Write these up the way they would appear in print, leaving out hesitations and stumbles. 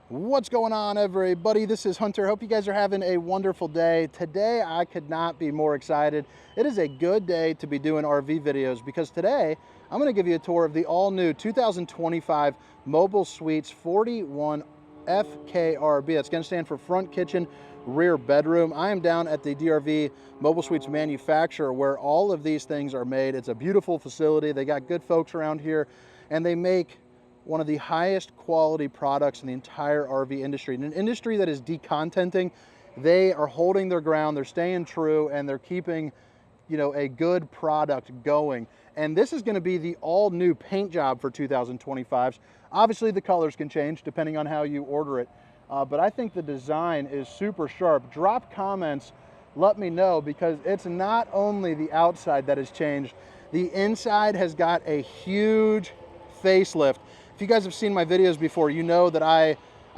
What's going on, everybody? This is Hunter. Hope you guys are having a wonderful day. Today, I could not be more excited. It is a good day to be doing RV videos because today, I'm going to give you a tour of the all-new 2025 Mobile Suites 41 FKRB. That's going to stand for front kitchen, rear bedroom. I am down at the DRV Mobile Suites manufacturer where all of these things are made. It's a beautiful facility. They got good folks around here, and they make one of the highest quality products in the entire RV industry. In an industry that is decontenting, they are holding their ground, they're staying true, and they're keeping, a good product going. And this is going to be the all new paint job for 2025s. Obviously the colors can change depending on how you order it, but I think the design is super sharp. Drop comments, let me know, because it's not only the outside that has changed, the inside has got a huge facelift. If you guys have seen my videos before, you know that I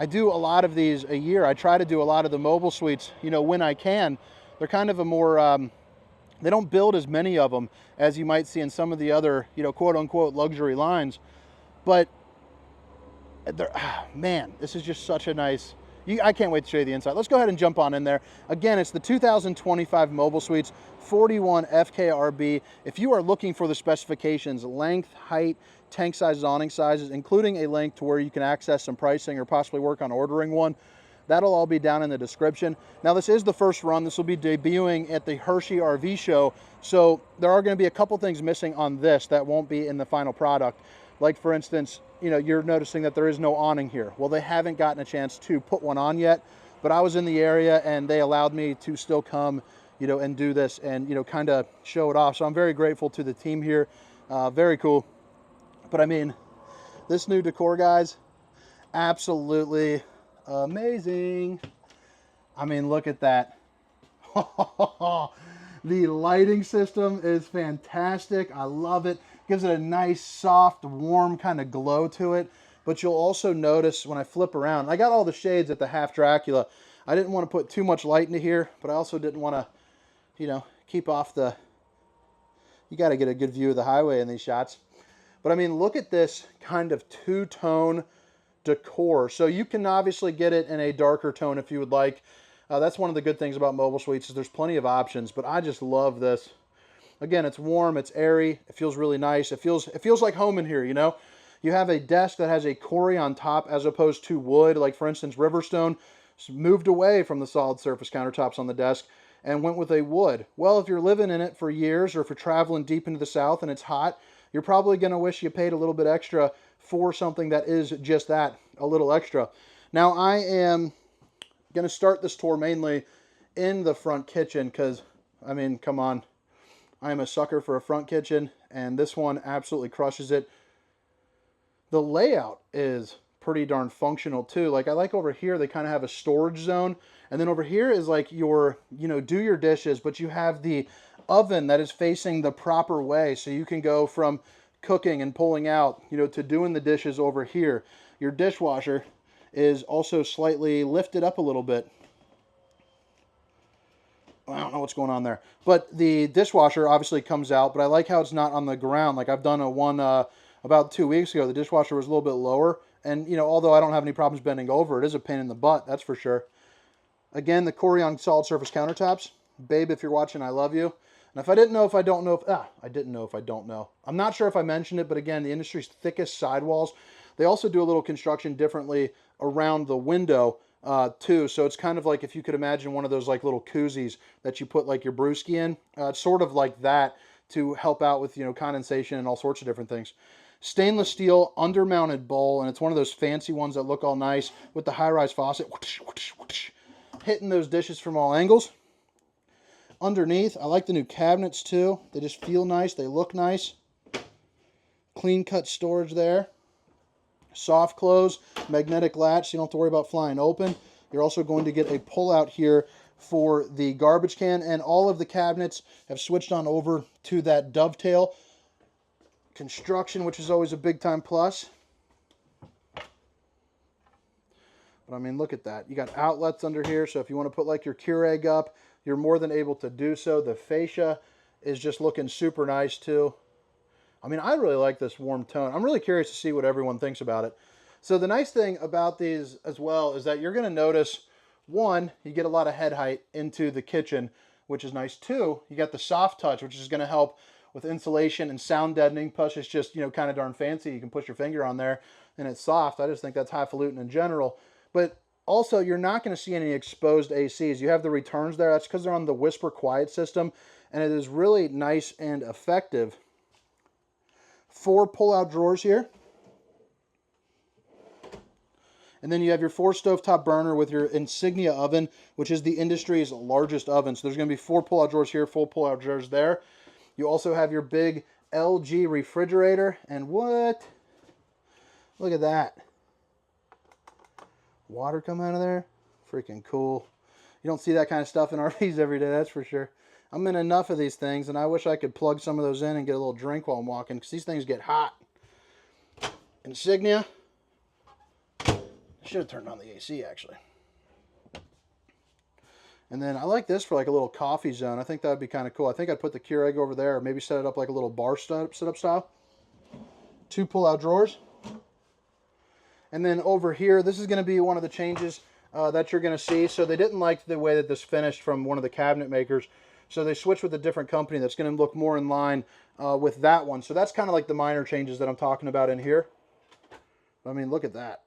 do a lot of these a year. I try to do a lot of the mobile suites, when I can. They're kind of a more, they don't build as many of them as you might see in some of the other, quote unquote luxury lines. But man, this is just such a nice, I can't wait to show you the inside. Let's go ahead and jump on in there. Again, it's the 2025 Mobile Suites 41 FKRB. If you are looking for the specifications, length, height, tank sizes, awning sizes, including a link to where you can access some pricing or possibly work on ordering one, that'll all be down in the description. Now, this is the first run. This will be debuting at the Hershey RV show. So there are going to be a couple things missing on this that won't be in the final product. Like, for instance, you're noticing that there is no awning here. Well, they haven't gotten a chance to put one on yet, but I was in the area and they allowed me to still come, and do this and, kind of show it off. So I'm very grateful to the team here. Very cool. But I mean, this new decor, guys, absolutely amazing. I mean, look at that. The lighting system is fantastic. I love it. Gives it a nice, soft, warm kind of glow to it. But you'll also notice when I flip around, I got all the shades at the half Dracula. I didn't want to put too much light into here, but I also didn't want to, keep off the, you got to get a good view of the highway in these shots. But I mean, look at this kind of two-tone decor. So you can obviously get it in a darker tone if you would like. That's one of the good things about Mobile Suites is there's plenty of options, but I just love this. Again, it's warm, it's airy, it feels really nice. It feels like home in here, You have a desk that has a Cori on top as opposed to wood. Like, for instance, Riverstone moved away from the solid surface countertops on the desk and went with a wood. Well, if you're living in it for years or if you're traveling deep into the South and it's hot, you're probably going to wish you paid a little bit extra for something that is just that, a little extra. Now, I am going to start this tour mainly in the front kitchen because, I mean, come on. I am a sucker for a front kitchen, and this one absolutely crushes it. The layout is pretty darn functional, too. Like, I like over here, they kind of have a storage zone. And then over here is like your, do your dishes, but you have the oven that is facing the proper way. So you can go from cooking and pulling out, to doing the dishes over here. Your dishwasher is also slightly lifted up a little bit. I don't know what's going on there. But the dishwasher obviously comes out, but I like how it's not on the ground. Like, I've done a one about 2 weeks ago. The dishwasher was a little bit lower. And, although I don't have any problems bending over, it is a pain in the butt, that's for sure. Again, the Cori on solid surface countertops. Babe, if you're watching, I love you. And if I didn't know if I don't know, I didn't know if I don't know. I'm not sure if I mentioned it, but again, the industry's thickest sidewalls. They also do a little construction differently around the window, too. So it's kind of like if you could imagine one of those like little koozies that you put like your brewski in. It's sort of like that to help out with, condensation and all sorts of different things. Stainless steel undermounted bowl, and it's one of those fancy ones that look all nice with the high-rise faucet. Whoosh, whoosh, whoosh, hitting those dishes from all angles. Underneath, I like the new cabinets too. They just feel nice. They look nice. Clean cut storage there. Soft close, magnetic latch, so you don't have to worry about flying open. You're also going to get a pull out here for the garbage can, and all of the cabinets have switched on over to that dovetail construction, which is always a big time plus. But I mean, look at that. You got outlets under here, so if you want to put like your Keurig up, you're more than able to do so. The fascia is just looking super nice too. I mean, I really like this warm tone. I'm really curious to see what everyone thinks about it. So the nice thing about these as well is that you're going to notice, one, you get a lot of head height into the kitchen, which is nice. Two, you got the soft touch, which is going to help with insulation and sound deadening. Plus, it's just, you know, kind of darn fancy. You can push your finger on there and it's soft. I just think that's highfalutin in general. But also, you're not going to see any exposed ACs. You have the returns there. That's because they're on the Whisper Quiet system, and it is really nice and effective. 4 pull-out drawers here. And then you have your 4 stovetop burner with your Insignia oven, which is the industry's largest oven. So there's going to be 4 pull-out drawers here, 4 pull-out drawers there. You also have your big LG refrigerator. And what? Look at that. Water come out of there. Freaking cool. You don't see that kind of stuff in RVs every day, that's for sure. I'm in enough of these things, and I wish I could plug some of those in and get a little drink while I'm walking, because these things get hot. Insignia. I should have turned on the AC, actually. And then I like this for like a little coffee zone. I think that would be kind of cool. I think I'd put the Keurig over there, or maybe set it up like a little bar setup style. 2 pull-out drawers. And then over here, this is going to be one of the changes that you're going to see. So they didn't like the way that this finished from one of the cabinet makers. So they switched with a different company that's going to look more in line with that one. So that's kind of like the minor changes that I'm talking about in here. I mean, look at that.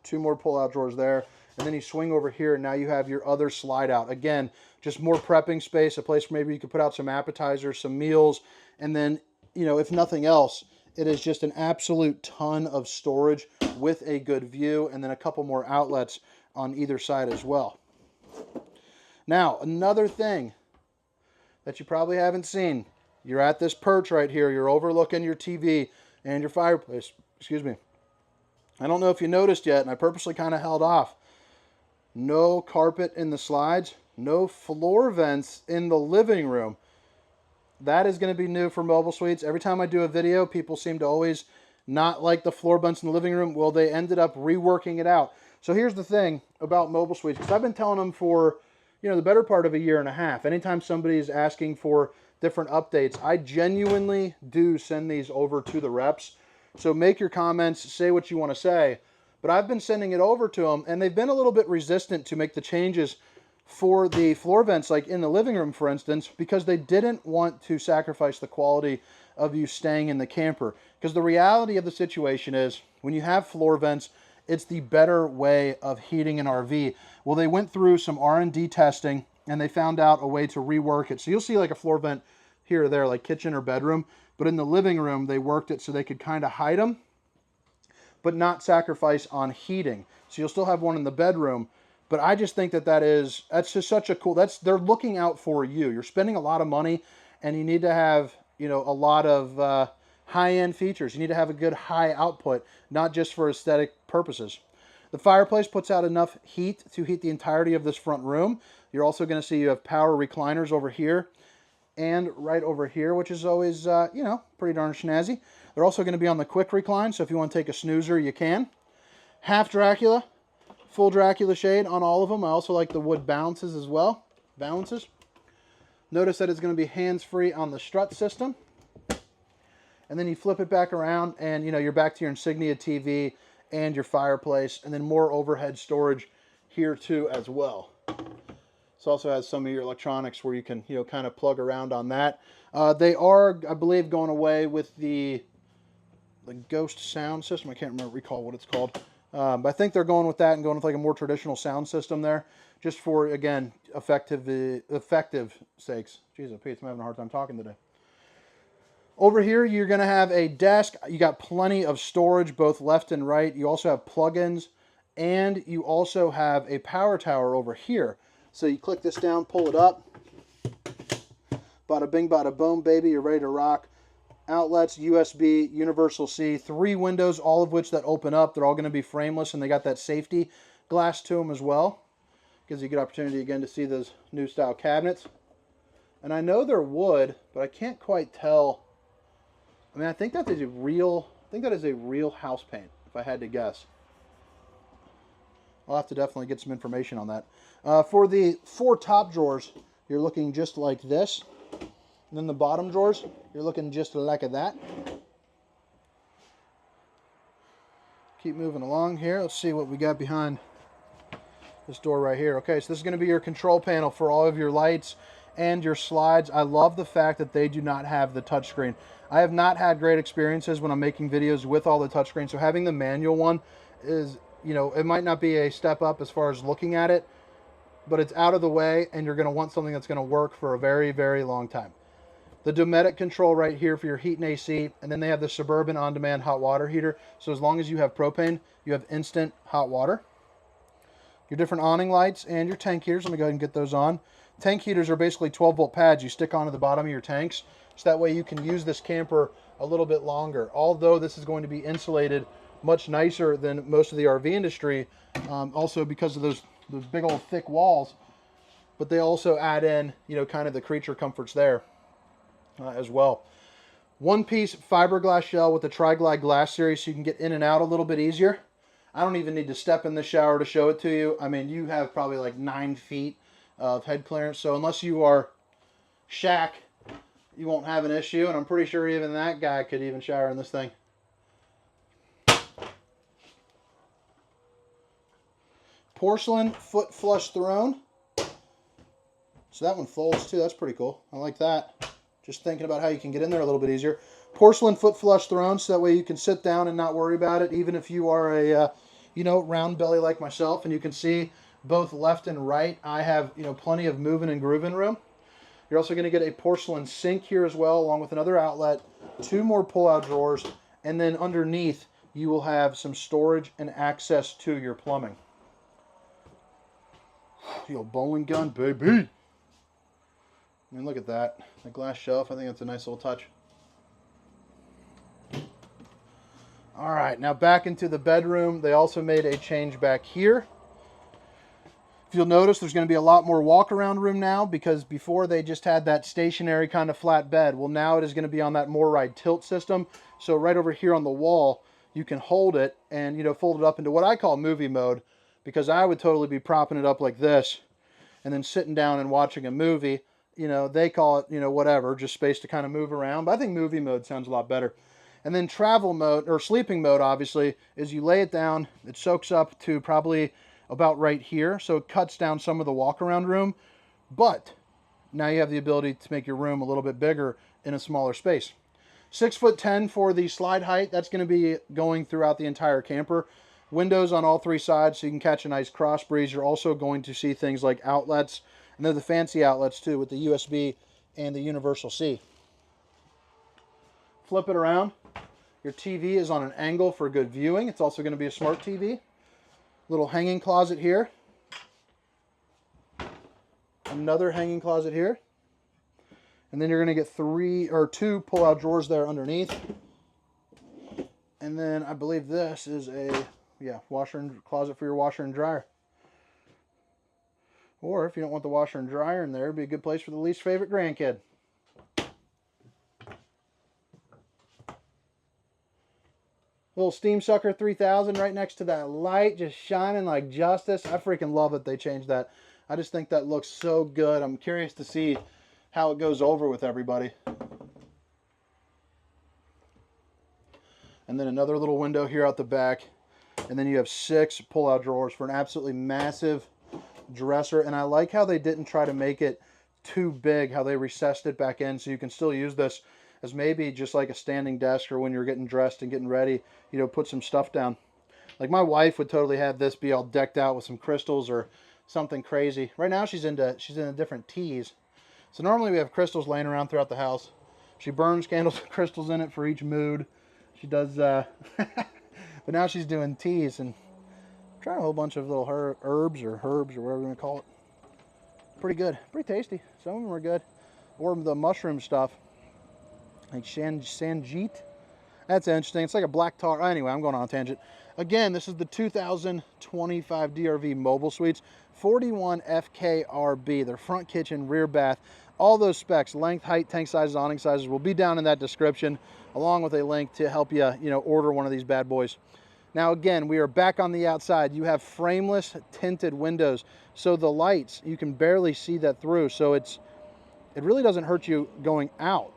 Two more pull-out drawers there. And then you swing over here, and now you have your other slide out. Again, just more prepping space, a place where maybe you could put out some appetizers, some meals, and then, you know, if nothing else, it is just an absolute ton of storage with a good view, and then a couple more outlets on either side as well. Now, another thing that you probably haven't seen, you're at this perch right here, you're overlooking your TV and your fireplace, excuse me. I don't know if you noticed yet, and I purposely kind of held off. No carpet in the slides, no floor vents in the living room. That is going to be new for Mobile Suites. Every time I do a video, people seem to always not like the floor vents in the living room. Well, they ended up reworking it out. So here's the thing about Mobile Suites, because I've been telling them for, you know, the better part of a year and a half. Anytime somebody's asking for different updates, I genuinely do send these over to the reps. So make your comments, say what you want to say. But I've been sending it over to them, and they've been a little bit resistant to make the changes for the floor vents, like in the living room, for instance, because they didn't want to sacrifice the quality of you staying in the camper. Because the reality of the situation is, when you have floor vents, it's the better way of heating an RV. Well, they went through some R&D testing, and they found out a way to rework it. So you'll see like a floor vent here or there, like kitchen or bedroom. But in the living room, they worked it so they could kind of hide them, but not sacrifice on heating. So you'll still have one in the bedroom. But I just think that that's just such a cool, they're looking out for you. You're spending a lot of money, and you need to have, you know, a lot of high-end features. You need to have a good high output, not just for aesthetic purposes. The fireplace puts out enough heat to heat the entirety of this front room. You're also going to see you have power recliners over here and right over here, which is always, you know, pretty darn snazzy. They're also going to be on the quick recline, so if you want to take a snoozer, you can. Half Dracula, full Dracula shade on all of them. I also like the wood balances as well. Balances. Notice that it's going to be hands-free on the strut system. And then you flip it back around, and, you know, you're back to your Insignia TV and your fireplace, and then more overhead storage here too as well. This also has some of your electronics where you can, you know, kind of plug around on that. They are, I believe, going away with the Ghost sound system. I can't recall what it's called. But I think they're going with that and going with like a more traditional sound system there, just for, again, effective sakes. Jeez, Pete, I'm having a hard time talking today. Over here, you're going to have a desk. You got plenty of storage, both left and right. You also have plugins, and you also have a power tower over here. So you click this down, pull it up. Bada bing, bada boom, baby. You're ready to rock. Outlets, USB, Universal C, 3 windows, all of which that open up. They're all going to be frameless, and they got that safety glass to them as well. Gives you a good opportunity, again, to see those new style cabinets. And I know they're wood, but I can't quite tell. I mean, I think that is a real house paint, if I had to guess. I'll have to definitely get some information on that. For the 4 top drawers, you're looking just like this. And then the bottom drawers, you're looking just like that. Keep moving along here. Let's see what we got behind this door right here. Okay, so this is going to be your control panel for all of your lights and your slides. I love the fact that they do not have the touchscreen. I have not had great experiences when I'm making videos with all the touchscreen, so having the manual one is, you know, it might not be a step up as far as looking at it, but it's out of the way, and you're going to want something that's going to work for a very, very long time. The Dometic control right here for your heat and AC, and then they have the Suburban on-demand hot water heater, so as long as you have propane, you have instant hot water. Your different awning lights and your tank heaters. Let me go ahead and get those on. Tank heaters are basically 12-volt pads you stick onto the bottom of your tanks, so that way you can use this camper a little bit longer. Although this is going to be insulated much nicer than most of the RV industry, also because of those big old thick walls, but they also add in, you know, kind of the creature comforts there as well. One-piece fiberglass shell with the Tri-Glide glass series, so you can get in and out a little bit easier. I don't even need to step in the shower to show it to you. I mean, you have probably like 9 feet of head clearance, so unless you are Shaq, you won't have an issue, and I'm pretty sure even that guy could even shower in this thing. Porcelain foot flush throne. So that one folds too. That's pretty cool. I like that. Just thinking about how you can get in there a little bit easier. Porcelain foot flush throne, so that way you can sit down and not worry about it, even if you are a you know, round belly like myself, and you can see both left and right. I have, you know, plenty of moving and grooving room. You're also going to get a porcelain sink here as well, along with another outlet, 2 more pull-out drawers, and then underneath you will have some storage and access to your plumbing. The old bowling gun, baby. I mean, look at that. The glass shelf, I think that's a nice little touch. All right, now back into the bedroom. They also made a change back here. If you'll notice, there's going to be a lot more walk-around room now, because before they just had that stationary kind of flat bed. Well, now it is going to be on that MORride tilt system. So right over here on the wall, you can hold it and, you know, fold it up into what I call movie mode, because I would totally be propping it up like this and then sitting down and watching a movie. You know, they call it, you know, whatever, just space to kind of move around. But I think movie mode sounds a lot better. And then travel mode, or sleeping mode, obviously, is you lay it down, it soaks up to probably about right here, so it cuts down some of the walk-around room, but now you have the ability to make your room a little bit bigger in a smaller space. 6'10" for the slide height. That's going to be going throughout the entire camper. Windows on all 3 sides, so you can catch a nice cross breeze. You're also going to see things like outlets, and they're the fancy outlets too, with the USB and the universal C. Flip it around. Your TV is on an angle for good viewing. It's also going to be a smart TV. Little hanging closet here. Another hanging closet here. And then you're going to get 2 pull-out drawers there underneath. And then I believe this is a, yeah, washer and closet for your washer and dryer. Or if you don't want the washer and dryer in there, it'd be a good place for the least favorite grandkid. Little Steam Sucker 3000 right next to that light, just shining like justice. I freaking love that they changed that. I just think that looks so good. I'm curious to see how it goes over with everybody. And then another little window here out the back. And then you have 6 pull-out drawers for an absolutely massive dresser. And I like how they didn't try to make it too big, how they recessed it back in, so you can still use this as maybe just like a standing desk, or when you're getting dressed and getting ready, you know, put some stuff down. Like my wife would totally have this be all decked out with some crystals or something crazy. Right now she's into different teas. So normally we have crystals laying around throughout the house. She burns candles with crystals in it for each mood. She does, but now she's doing teas and trying a whole bunch of little herbs or whatever you want to call it. Pretty good, pretty tasty. Some of them are good. Or the mushroom stuff. Like Sanjeet. That's interesting. It's like a black tar. Anyway, I'm going on a tangent. Again, this is the 2025 DRV Mobile Suites. 41 FKRB. Their front kitchen, rear bath. All those specs, length, height, tank sizes, awning sizes, will be down in that description, along with a link to help you, order one of these bad boys. Now, again, we are back on the outside. You have frameless tinted windows. So the lights, you can barely see that through. So it's it really doesn't hurt you going out,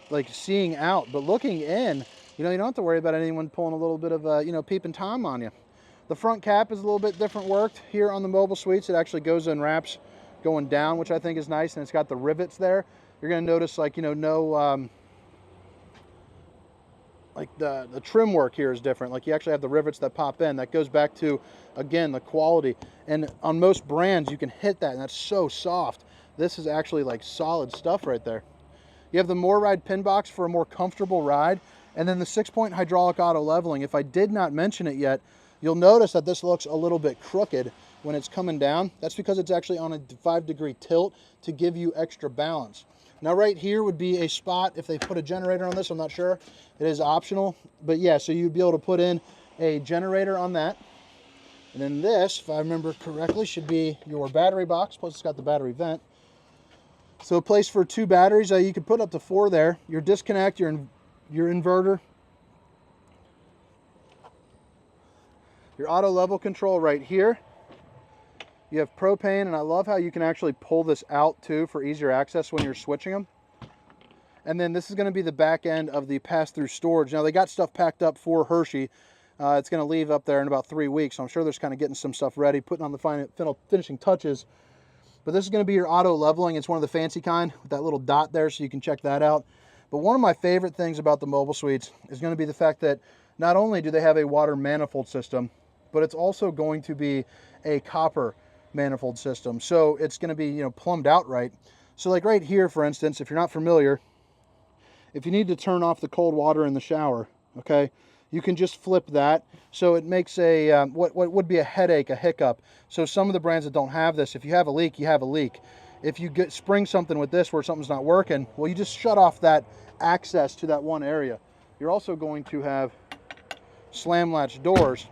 like seeing out, but looking in, you know, you don't have to worry about anyone pulling a little bit of, you know, peeping Tom on you. The front cap is a little bit different worked here on the Mobile Suites. It actually goes and wraps going down, which I think is nice, and it's got the rivets there. You're going to notice, like, you know, no, like the trim work here is different. Like, you actually have the rivets that pop in. That goes back to, again, the quality. And on most brands, you can hit that, and that's so soft. This is actually like solid stuff right there. You have the More Ride pin box for a more comfortable ride, and then the 6-point hydraulic auto leveling. If I did not mention it yet, you'll notice that this looks a little bit crooked when it's coming down. That's because it's actually on a 5-degree tilt to give you extra balance. Now right here would be a spot if they put a generator on this. I'm not sure. It is optional, but yeah, so you'd be able to put in a generator on that. And then this, if I remember correctly, should be your battery box, plus it's got the battery vent. So a place for 2 batteries. You could put up to 4 there. Your disconnect, your inverter, your auto level control right here. You have propane, and I love how you can actually pull this out too for easier access when you're switching them. And then this is going to be the back end of the pass-through storage. Now they got stuff packed up for Hershey. It's going to leave up there in about 3 weeks. So I'm sure they're kind of getting some stuff ready, putting on the final finishing touches. But this is going to be your auto leveling. It's one of the fancy kind with that little dot there, so you can check that out. But one of my favorite things about the Mobile Suites is going to be the fact that not only do they have a water manifold system, but it's also going to be a copper manifold system. So it's going to be, you know, plumbed out right. So like right here, for instance, if you're not familiar, if you need to turn off the cold water in the shower, okay, you can just flip that. So it makes a, what would be a headache, a hiccup. So some of the brands that don't have this, if you have a leak, you have a leak. If you spring something with this where something's not working, well, you just shut off that access to that one area. You're also going to have slam latch doors.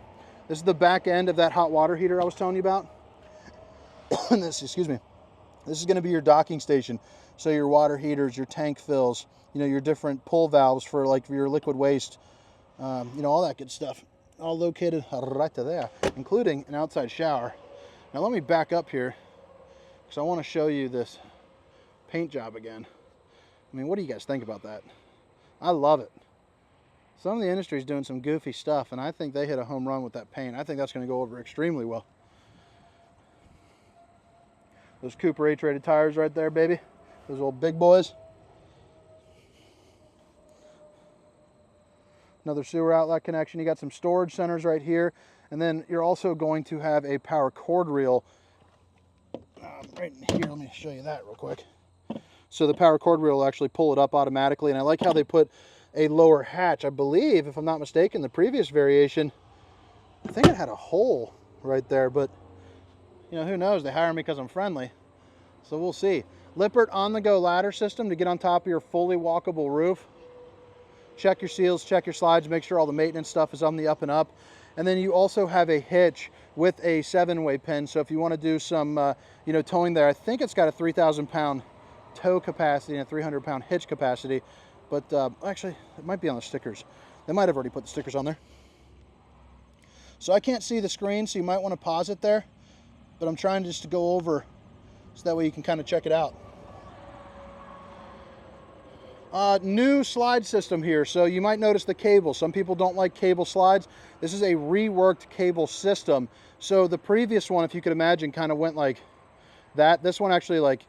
This is the back end of that hot water heater I was telling you about. This, excuse me, this is going to be your docking station. So your water heaters, your tank fills, you know, your different pull valves for like your liquid waste, you know, all that good stuff, all located right there, including an outside shower. Now let me back up here because I want to show you this paint job again. I mean, what do you guys think about that? I love it. Some of the industry is doing some goofy stuff, and I think they hit a home run with that paint. I think that's going to go over extremely well. Those Cooper H-rated tires right there, baby. Those old big boys. Another sewer outlet connection. You got some storage centers right here. And then you're also going to have a power cord reel right in here. Let me show you that real quick. So the power cord reel will actually pull it up automatically. And I like how they put a lower hatch. I believe, if I'm not mistaken, the previous variation, I think it had a hole right there, but you know, who knows? They hire me because I'm friendly. So we'll see. Lippert on-the-go ladder system to get on top of your fully walkable roof. Check your seals, check your slides, make sure all the maintenance stuff is on the up and up. And then you also have a hitch with a 7-way pin. So if you want to do some, you know, towing there, I think it's got a 3,000-pound tow capacity and a 300-pound hitch capacity. But actually, it might be on the stickers. They might have already put the stickers on there. So I can't see the screen, so you might want to pause it there. But I'm trying just to go over so that way you can kind of check it out. New slide system here. So you might notice the cable. Some people don't like cable slides. This is a reworked cable system. So the previous one, if you could imagine, kind of went like that. This one actually, like,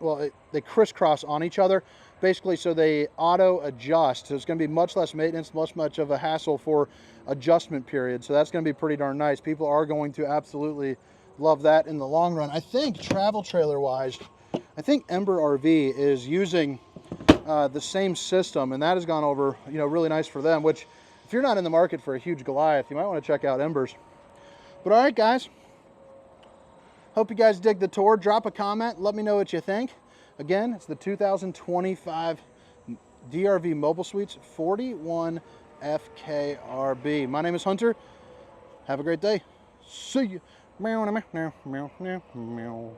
well, they crisscross on each other basically, so they auto adjust. So it's going to be much less maintenance, much of a hassle for adjustment period. So that's going to be pretty darn nice. People are going to absolutely love that in the long run. I think travel trailer wise, I think Ember RV is using the same system, and that has gone over, you know, really nice for them, which if you're not in the market for a huge Goliath, you might want to check out Embers. But all right, guys, hope you guys dig the tour. Drop a comment, let me know what you think. Again, it's the 2025 DRV Mobile Suites 41 FKRB. My name is Hunter. Have a great day. See you. Meow, meow, meow, meow, meow.